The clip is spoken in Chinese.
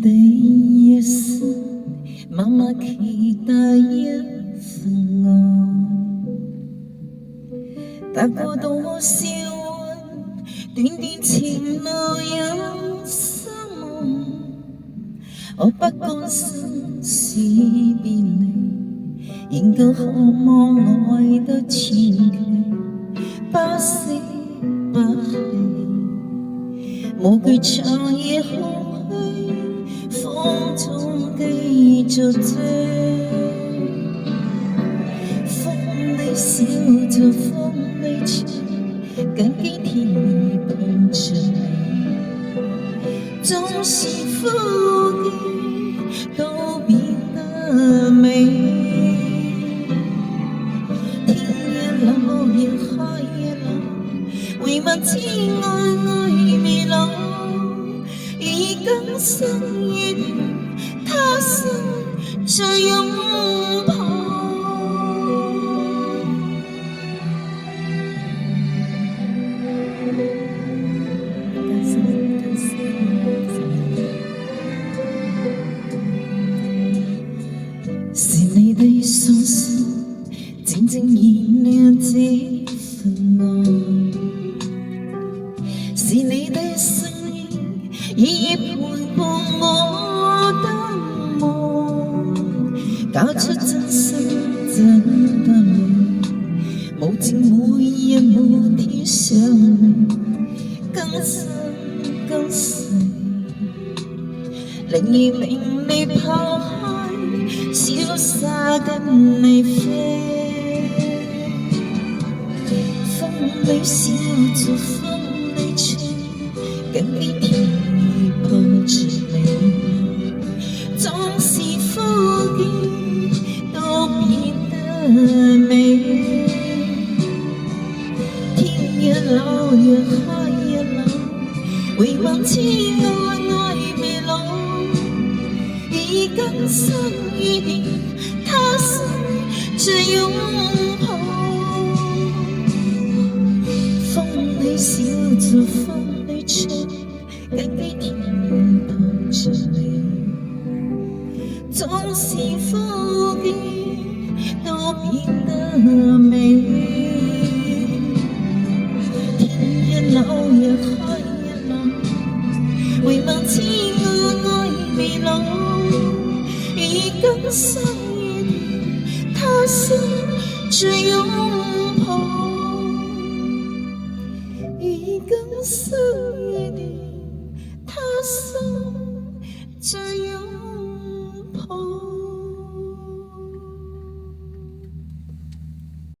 的夜色，默默期待一份愛。踏過多少段短短情路有失望，我不甘心是別離，仍舊渴望愛得傳奇，不死不棄。無懼長夜空虛，風中繼續追。風裏笑着，風裏吹，感激天意碰着你。縱是枯葉都變得美。天也老，也海也老，唯望情愛未老。以更深一點，他生再擁抱。是你的雙手靜靜燃亮這份愛，是你的聲音夜夜陪伴我的夢，搞出真心真的美，無盡每日每天想你，更深更細，靈兒明你拋開，瀟灑跟你飛。風裏笑着，風裏吹，感激天意碰着你。縱是枯葉都變得美，天也老，也海也老，唯望情愛未老。以更深一點，他生再擁抱。風裏笑着，風裏吹，感激天意碰着你。縱是枯葉都變得美，天也老，也海也老，唯望情愛未老。以更深一點，他生再擁抱。以更深一點，他生再擁抱。